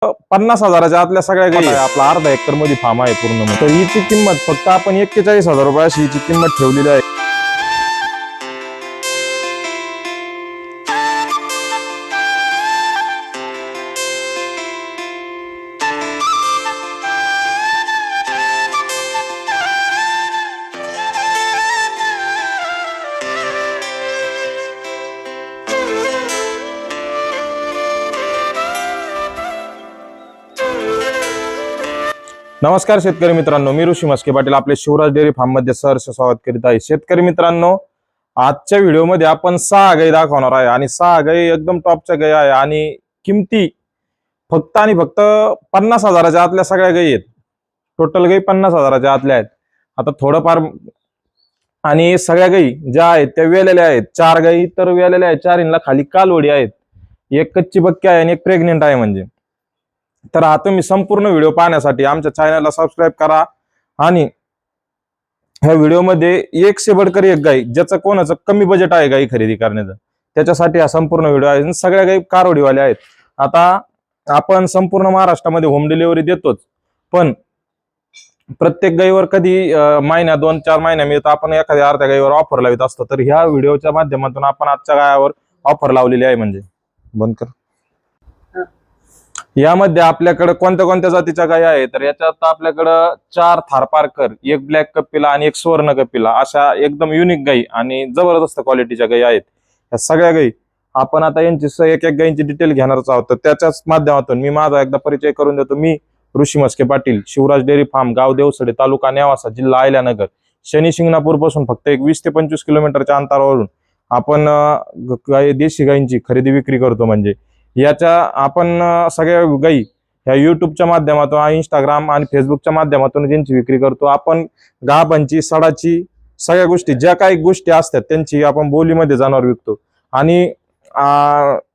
50,000च्या आतल्या सगळ्या गाई आपला अर्धा एकर मध्ये फार्म आहे पूर्ण. तर हिची किंमत फक्त आपण 41,000 रुपये अशी हिची किंमत ठेवलेली आहे. नमस्कार शेतकरी मित्रांनो, मी ऋषी मस्के पाटील आपले शिवराज डेअरी फार्म मध्ये सहर्ष स्वागत करीत आहे. शेतकरी मित्रांनो, आजच्या व्हिडिओमध्ये आपण 6 गाई दाखवणार आहे आणि 6 गाई एकदम टॉपच्या गाई आहे आणि किमती फक्त आणि फक्त 50,000च्या आतल्या सगळ्या गाई आहेत. टोटल गाई 50,000च्या आतल्या आहेत. आता थोडंफार आणि सगळ्या गाई ज्या आहेत त्या वेलेल्या आहेत. 4 गाई तर वेलेल्या आहेत, 4 खाली कालवडी आहेत, एक कच्ची बक्की आहे आणि एक प्रेग्नेंट आहे. म्हणजे तर हा तुम्ही संपूर्ण व्हिडिओ पाहण्यासाठी आमच्या चॅनलला सबस्क्राईब करा आणि ह्या व्हिडिओमध्ये एक से बढ़कर एक गाई ज्याचं कोणाचं कमी बजेट आहे गाई खरेदी करण्याचं त्याच्यासाठी हा संपूर्ण व्हिडिओ आहे. सगळ्या गाई कारवडीवाल्या आहेत. आता आपण संपूर्ण महाराष्ट्रामध्ये होम डिलिव्हरी देतोच, पण प्रत्येक गाईवर कधी महिना 2-4 महिना मिळतं आपण एखाद्या अर्ध्या गाईवर ऑफर लावित असतो. तर ह्या व्हिडिओच्या माध्यमातून आपण आजच्या गायावर ऑफर लावलेली आहे. म्हणजे बंद कर. यामध्ये आपल्याकडे कोणत्या कोणत्या जातीच्या गायी आहेत तर याच्यात आपल्याकडं 4 थारपारकर, एक ब्लॅक कपिला आणि एक सुवर्ण कपिला अशा एकदम युनिक गायी आणि जबरदस्त क्वालिटीच्या गायी आहेत. या सगळ्या गायी आपण आता यांची एक एक गायींची डिटेल घेणारच आहोत. तर त्याच्याच माध्यमातून मी माझा एकदा परिचय करून देतो. मी ऋषी मस्के पाटील, शिवराज डेअरी फार्म, गाव देवसडे, तालुका नेवासा, जिल्हा अहिल्यानगर, शनी शिंगणापूर पासून फक्त एक 20 ते 25 किलोमीटरच्या अंतरावरून आपण देशी गायींची खरेदी विक्री करतो. म्हणजे याच्या आपण सगळ्या गायी ह्या युट्यूबच्या माध्यमातून, इंस्टाग्राम आणि फेसबुकच्या माध्यमातून त्यांची विक्री करतो. आपण गाभांची, सडाची सगळ्या गोष्टी ज्या काही गोष्टी असतात त्यांची आपण बोलीमध्ये जनावर विकतो आणि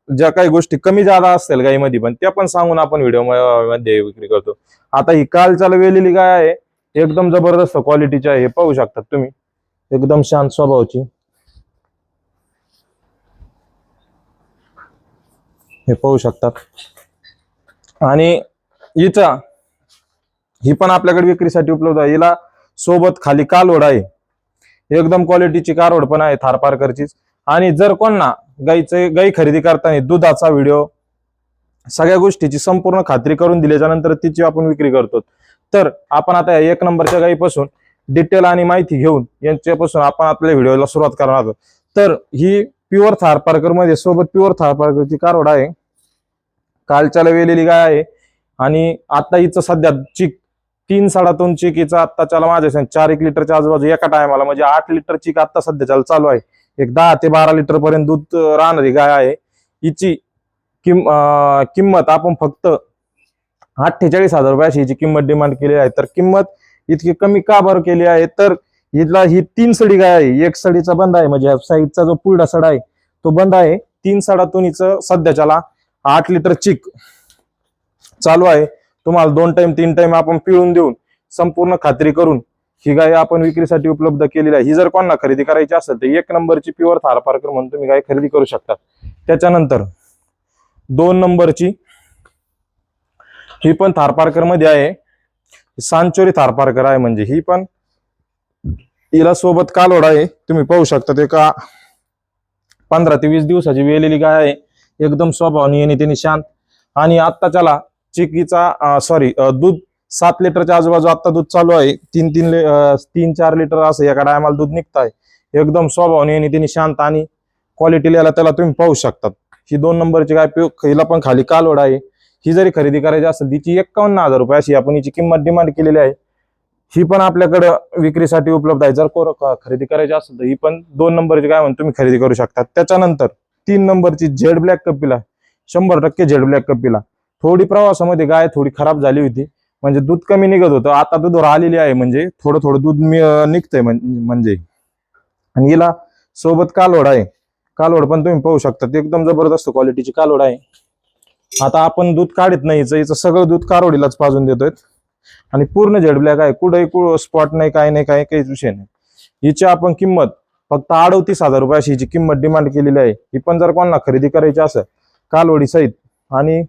ज्या काही गोष्टी कमी जादा असतील गायीमध्ये पण त्या पण सांगून आपण व्हिडिओ मध्ये विक्री करतो. आता ही काल चालू वेलेली गाय आहे, एकदम जबरदस्त क्वालिटीची आहे. हे पाहू शकतात तुम्ही, एकदम शांत स्वभावाची. हे पाहू शकतात. आणि ही पण आपल्याकडे विक्रीसाठी उपलब्ध आहे. हिला सोबत खाली कालवड आहे, एकदम क्वालिटीची कालवड पण आहे थारपारकरचीच. आणि जर कोणा गाई खरेदी करताना दुधाचा व्हिडिओ सगळ्या गोष्टीची संपूर्ण खात्री करून दिल्याच्या नंतर तिची आपण विक्री करतो. तर आपण आता 1 नंबरच्या गाईपासून डिटेल आणि माहिती घेऊन यांच्यापासून आपण आपल्या व्हिडिओला सुरुवात करणार आहोत. तर ही प्युअर थारपारकर मध्ये सोबत प्युअर थारपारकरची कारवड आहे, कालच्याला वेलेली गाय आहे. आणि आता हिचं सध्या चीक 3 साडातून चीक हिचं आत्ताच्याला माझ्या 4-1 लिटरच्या आजूबाजू एका टायमाला, म्हणजे 8 लिटर चीक आता सध्याच्याला चालू आहे. एक 10 ते 12 लिटर पर्यंत दूध राहणारी गाय आहे. हिची किंमत आपण फक्त 48,000 रुपये अशी हिची किंमत डिमांड केली आहे. तर किंमत इतकी कमी का बरं केली आहे तर हिला ही 3 सडी गाय आहे. एक सडीचा बंद आहे, म्हणजे साईडचा जो पुढला सडा आहे तो बंद आहे. 3 सडातून हिचं सध्याच्याला 8 लिटर चीक चालू आहे. तुम्हाला 2 टाइम 3 टाइम आपण पिळून देऊन संपूर्ण खात्री करून ही गाय आपण विक्रीसाठी उपलब्ध केलेली आहे. ही जर कोणाला खरेदी करायची असेल तर 1 नंबरची प्युअर थारपारकर म्हणून तुम्ही गाय खरेदी करू शकता. त्याच्यानंतर 2 नंबरची ही पण थारपारकर मध्ये आहे, सांचोरी थारपारकर आहे. म्हणजे ही पण हिला सोबत कालवड आहे. तुम्ही पाहू शकता, ते का 15 ते 20 दिवसाची वेलेली गाय आहे. एकदम स्वभावाने येणे त्यांनी शांत. आणि आत्ताच्याला चिकीचा दूध 7 लिटरच्या आजूबाजू आता दूध चालू आहे. 3-4 लिटर असं एका टायमाला दूध निघत आहे. एकदम स्वभावाने येणे त्यांनी शांत आणि क्वालिटी याला त्याला तुम्ही पाहू शकतात. ही 2 नंबरची गाय, हिला पण खाली कालवड आहे. ही जरी खरेदी करायची असेल तिची 51,000 रुपये अशी आपण हिची किंमत डिमांड केलेली आहे. ही पण आपल्याकडे विक्रीसाठी उपलब्ध आहे. जर खरेदी करायची असेल तर ही पण 2 नंबरची गाय म्हणून तुम्ही खरेदी करू शकता. त्याच्यानंतर 3 नंबरची Z black Kapila, 100% Z black Kapila. थोडी प्रवासामध्ये गाय थोडी खराब झाली होती, म्हणजे दूध कमी निघत होतं. आता दूधवर आलेली आहे, म्हणजे थोडं थोडं दूध निघतंय म्हणजे. आणि हिला सोबत कालवड आहे. कालवड पण तुम्ही पाहू शकता, एकदम जबरदस्त क्वालिटीची कालवड आहे. आता आपण दूध काढत नाही, हिचं सगळं दूध कारवडीलाच पाजून देतोय. आणि पूर्ण झेड ब्लॅक आहे, कुठेही स्पॉट नाही, काय नाही, काहीच विषय नाही. हिची आपण किंमत फक्त 38,000 रुपये अशी हिची किंमत डिमांड केलेली आहे. ही पण जर कोणाला खरेदी करायची असेल कालवडी सहित आणि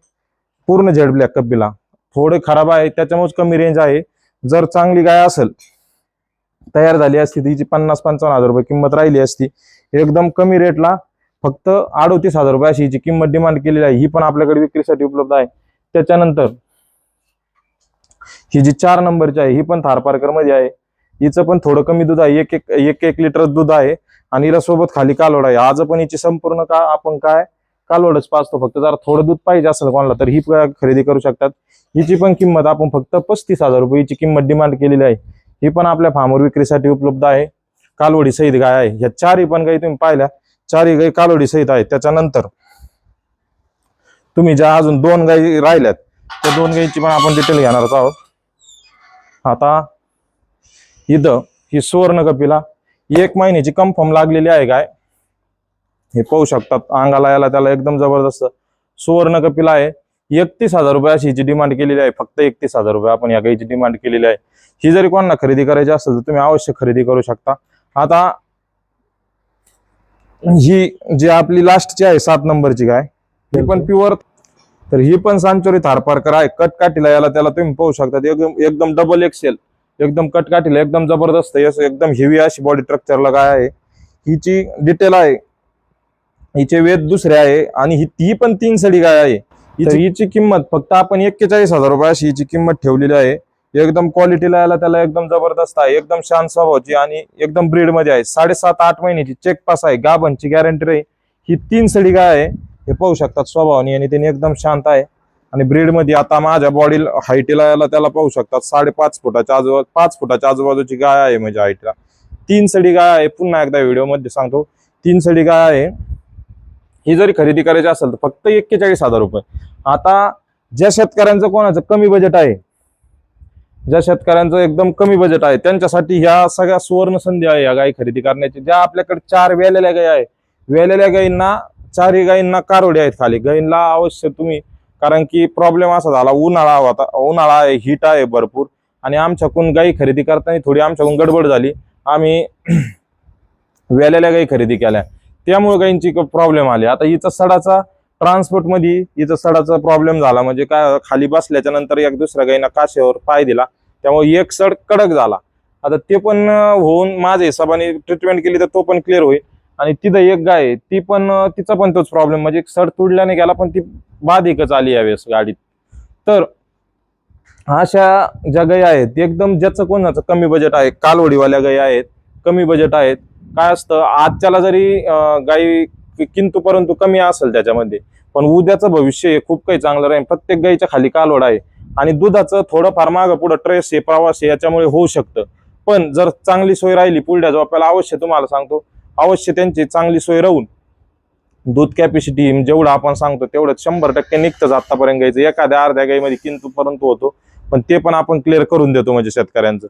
पूर्ण जेड ब्लॅक कपिला. थोडे खराब आहे त्याच्यामुळे कमी रेंज आहे. जर चांगली गाय असेल तयार झाली असती तिची 50-55 हजार रुपये किंमत राहिली असती. एकदम कमी रेटला फक्त 38,000 रुपये अशी हिची किंमत डिमांड केलेली आहे. ही पण आपल्याकडे विक्रीसाठी उपलब्ध आहे. त्याच्यानंतर ही जी 4 नंबरची आहे ही पण थारपारकर मध्ये आहे. हिचं पण थोडं कमी दूध आहे, एक लिटर दूध आहे आणि हिला सोबत खाली कालवड आहे. आज पण हिची संपूर्ण आपण काय कालवडच पाचतो. फक्त जर थोडं दूध पाहिजे असेल कोणाला तर ही खरेदी करू शकतात. हिची पण किंमत आपण फक्त 35,000 रुपये हिची किंमत डिमांड केलेली आहे. ही पण आपल्या फार्मवर विक्रीसाठी उपलब्ध आहे. कालवडी सहित गाय आहे. ह्या 4ही पण गाई तुम्ही पाहिल्या, 4ही गाई कालवडी सहित आहे. त्याच्यानंतर तुम्ही ज्या अजून 2 गाई राहिल्यात त्या 2 गायीची पण आपण डिटेल घेणारच आहोत. आता इथं ही सुवर्ण कपिला 1 महिन्याची कन्फर्म लागलेली आहे गाय. हे पाहू शकतात अंगाला याला त्याला एकदम जबरदस्त सुवर्ण कपिला आहे. 31,000 रुपये अशी हिची डिमांड केलेली आहे. फक्त 31,000 रुपये आपण या गायीची डिमांड केलेली आहे. ही जरी कोणाला खरेदी करायची असेल तर तुम्ही अवश्य खरेदी करू शकता. आता ही जी आपली लास्टची आहे 7 नंबरची गाय ही पण प्युअर, तर ही पण सांचोरी थारपारकर आहे. कटकाठीला याला त्याला तुम्ही पाहू शकता एकदम डबल एक्सेल, एकदम कटकाठीला एकदम जबरदस्त एकदम हेवी अशी बॉडी स्ट्रक्चरला गाय आहे. हिची डिटेल आहे, हिचे वेद दुसरे आहे आणि ही पण 3 सडी गाय आहे. हिची किंमत फक्त आपण 41,000 रुपये अशी हिची किंमत ठेवलेली आहे. एकदम क्वालिटीला याला त्याला एकदम जबरदस्त आहे. एकदम शांत स्वभावाची आणि एकदम ब्रीड मध्ये आहे. 7.5-8 महिन्याची चेक पास आहे. गाभणची गॅरंटी राहील. ही 3 सडी गाय आहे. हे पाहू शकतात स्वभावाने आणि त्यांनी एकदम शांत आहे आणि ब्रीड मध्ये आता माझ्या बॉडी हाईटला याला त्याला पाहू शकतात 5.5 फुटाच्या आजूबाजू 5 फुटाच्या आजूबाजूची गाय आहे. म्हणजे हाईटला 3 सडी गाय आहे. पुन्हा एकदा व्हिडिओ मध्ये सांगतो 3 सडी गाय आहे. ही जरी खरेदी करायची असेल तर फक्त 41,000 रुपये. आता ज्या शेतकऱ्यांचं कोणाचं कमी बजेट आहे, ज्या शेतकऱ्यांचं एकदम कमी बजेट आहे त्यांच्यासाठी ह्या सगळ्या सुवर्ण संधी आहे या गायी खरेदी करण्याची. ज्या आपल्याकडे 4 वेलेल्या गायी आहे, वेलेल्या गायींना 4ही गायींना कारोडी आहेत खाली. गायींना अवश्य तुम्ही, कारण की प्रॉब्लेम असा झाला उन्हाळा होता, उन्हाळा आहे, हीट आहे भरपूर आणि आमच्याकडून गायी खरेदी करताना थोडी आमच्याकडून गडबड झाली. आम्ही वेलेल्या गायी खरेदी केल्या त्यामुळे गायींची प्रॉब्लेम आली. आता हिचा सडाचा ट्रान्सपोर्ट मध्ये हिचा सडाचा प्रॉब्लेम झाला. म्हणजे काय खाली बसल्याच्या नंतर एक दुसऱ्या गायींना काशेवर पाय दिला त्यामुळे एक सड कडक झाला. आता ते पण होऊन माझ्या हिशोबाने ट्रीटमेंट केली तर तो पण क्लिअर होईल. आणि तिथं एक गाय आहे ती पण तिचा पण तोच प्रॉब्लेम, म्हणजे सड तुडल्याने गेला पण ती बाधिकच आली यावेळेस गाडीत. तर अशा ज्या गायी आहेत एकदम ज्याचं कोणाचं कमी बजेट आहे, कालवडीवाल्या गायी आहेत, कमी बजेट आहेत. काय असतं आजच्याला जरी गायी किंतु परंतु कमी असेल त्याच्यामध्ये, पण उद्याचं भविष्य हे खूप काही चांगलं राहील. प्रत्येक गायीच्या खाली कालवड आहे आणि दुधाचं थोडंफार मागं पुढं ट्रेस आहे, प्रवास आहे, याच्यामुळे होऊ शकतं. पण जर चांगली सोय राहिली पुढल्या झोपायला अवश्य तुम्हाला सांगतो अवश्य त्यांची चांगली सोय राहून दूध कॅपॅसिटी जेवढं आपण सांगतो तेवढं 100% निघतंच. आतापर्यंत गायचं एखाद्या अर्ध्या गायीमध्ये किंतु परंतु होतो, पण ते पण आपण क्लिअर करून देतो म्हणजे शेतकऱ्यांचं.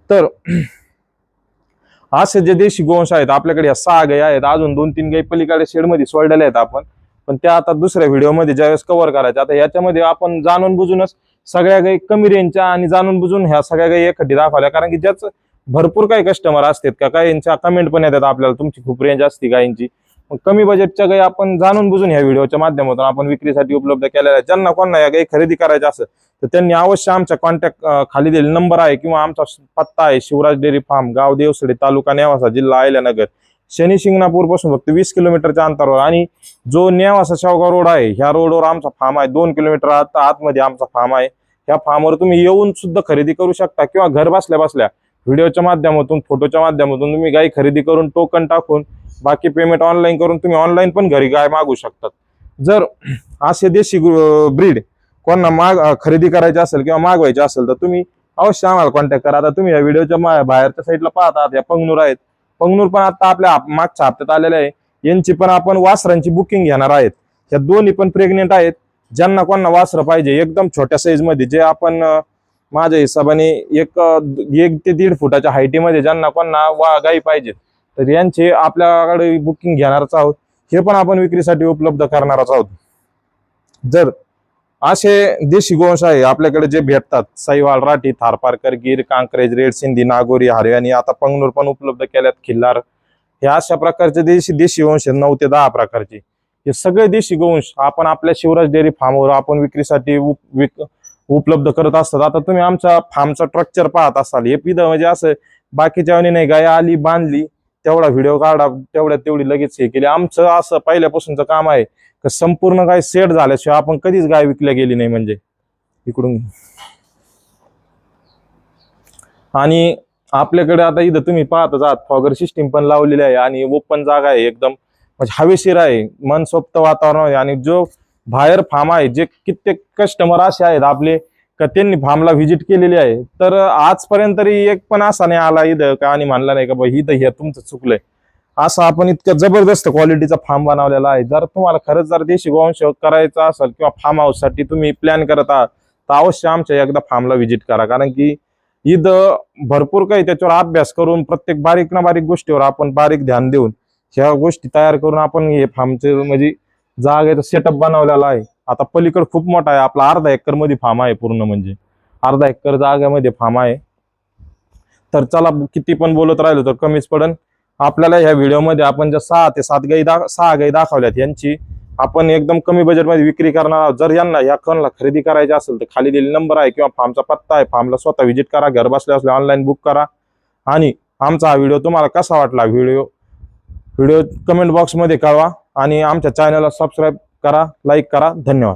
तर असे जे देशी गोवंश आहेत आपल्याकडे या 6 गायी आहेत. अजून 2-3 गायी पलीकडे शेडमध्ये सोडलेल्या आहेत आपण, पण त्या आता दुसऱ्या व्हिडिओमध्ये ज्यावेळेस कव्हर करायच्या. आता याच्यामध्ये आपण जाणून बुजूनच सगळ्या गायी कमी रेंजच्या आणि जाणून बुजून ह्या सगळ्या गायी एकखट्टी दाखवल्या, कारण की ज्याचं भरपूर काही कस्टमर असतात का काहींच्या कमेंट पण येतात आपल्याला तुमची खूप रेंज असते गायींची. कमी बजेटच्या गायी आपण जाणून बुजून ह्या व्हिडिओच्या माध्यमातून आपण विक्रीसाठी उपलब्ध केलेल्या आहेत. ज्यांना कोणा या गायी खरेदी करायच्या असेल तर त्यांनी अवश्य आमच्या कॉन्टॅक्ट खाली दिलेला नंबर आहे किंवा आमचा पत्ता आहे शिवराज डेअरी फार्म, गाव देवसडे, तालुका नेवासा, जिल्हा अहिल्यानगर, शनी शिंगणापूर पासून फक्त 20 किलोमीटरच्या अंतरावर. आणि जो नेवासा शेवगाव रोड आहे ह्या रोडवर आमचा फार्म आहे. 2 किलोमीटर आतमध्ये आमचा फार्म आहे. ह्या फार्मवर तुम्ही येऊन सुद्धा खरेदी करू शकता किंवा घर बसल्या बसल्या व्हिडिओच्या माध्यमातून फोटोच्या माध्यमातून तुम्ही गाय खरेदी करून टोकन टाकून बाकी पेमेंट ऑनलाईन करून तुम्ही ऑनलाईन पण घरी गाय मागू शकतात. जर असे देशी ब्रीड कोणाला खरेदी करायची असेल किंवा मागवायची असेल तर तुम्ही अवश्य आम्हाला कॉन्टॅक्ट करा. आता तुम्ही या व्हिडिओच्या बाहेरच्या साईडला पाहतात या पंगनूर आहेत. पंगनूर पण आता आपल्या मागच्या हप्त्यात आलेले आहे. यांची पण आपण वासरांची बुकिंग घेणार आहेत. ह्या दोन्ही पण प्रेग्नेंट आहेत. ज्यांना कोणाला वासरं पाहिजे एकदम छोट्या साईज मध्ये, जे आपण माझ्या हिशोबाने 1 ते 1.5 फुटाच्या हाईटीमध्ये ज्यांना कोणाला गायी पाहिजेत तर यांचे आपल्याकडे बुकिंग घेणारच आहोत. हे पण आपण विक्रीसाठी उपलब्ध करणारच आहोत. जर असे देशी गोवंश आहे आपल्याकडे जे भेटतात साईवाल, राठी, थारपारकर, गिर, कांक्रेज, रेड सिंधी, नागोरी, हरियाणी, आता पंगनूर पण उपलब्ध केल्यात, खिल्लार, हे अशा प्रकारचे देशी गोवंश 9 ते 10 प्रकारचे हे सगळे देशी गोवंश आपण आपल्या शिवराज डेअरी फार्मवर आपण विक्रीसाठी उपलब्ध करत असतात. आता तुम्ही आमच्या फार्मचा स्ट्रक्चर पाहत असाल, हे पिद म्हणजे असं बाकीच्या नाही, गाय आली बांधली तेवढा व्हिडिओ काढा तेवढी लगेच हे केली. आमचं असं पहिल्यापासूनचं काम आहे की संपूर्ण गाय सेट झाल्याशिवाय आपण कधीच गाय विकल्या गेली नाही. म्हणजे इकडून आणि आपल्याकडे आता इथं तुम्ही पाहतच आहात फॉगर सिस्टीम पण लावलेली आहे आणि ओपन जागा आहे, एकदम म्हणजे हवेशीर आहे, मनसोक्त वातावरण आहे. आणि जो बाहेर फार्म आहे, जे कित्येक कस्टमर असे आहेत आपले का त्यांनी फार्मला व्हिजिट केलेली आहे, तर आजपर्यंत तरी एक पण असा नाही आला इथं का आणि म्हणला नाही का बा इथं हे तुमचं चुकलंय. असं आपण इतकं जबरदस्त क्वालिटीचा फार्म बनवलेला आहे. जर तुम्हाला खरंच जर देशी गोवंश करायचा असेल किंवा फार्म हाऊस साठी तुम्ही प्लॅन करत आहात तर अवश्य आमच्या एकदा फार्मला व्हिजिट करा. कारण की इथं भरपूर काही त्याच्यावर अभ्यास करून प्रत्येक बारीक ना बारीक गोष्टीवर आपण बारीक ध्यान देऊन ह्या गोष्टी तयार करून आपण हे फार्मचे म्हणजे जागेचा सेटअप बनवलेला आहे. आता पलीकडे खूप मोठा आहे, आपला अर्धा एकर मध्ये फार्म आहे, पूर्ण म्हणजे अर्धा एकर जागेमध्ये फार्म आहे. तर चला किती पण बोलत राहिलो तर कमीच पडन. आपल्याला ह्या व्हिडिओमध्ये आपण ज्या 6 ते 7 गायी दाखवल्यात यांची आपण एकदम कमी बजेटमध्ये विक्री करणार आहोत. जर यांना या कोणाला खरेदी करायची असेल तर खाली दिलेला नंबर आहे किंवा फार्मचा पत्ता आहे, फार्मला स्वतः व्हिजिट करा, घर बसल्या बसल्या ऑनलाईन बुक करा. आणि आमचा हा व्हिडिओ तुम्हाला कसा वाटला व्हिडिओ कमेंट बॉक्समध्ये कळवा आणि आमच्या चॅनलला सबस्क्राईब करा, लाईक करा. धन्यवाद.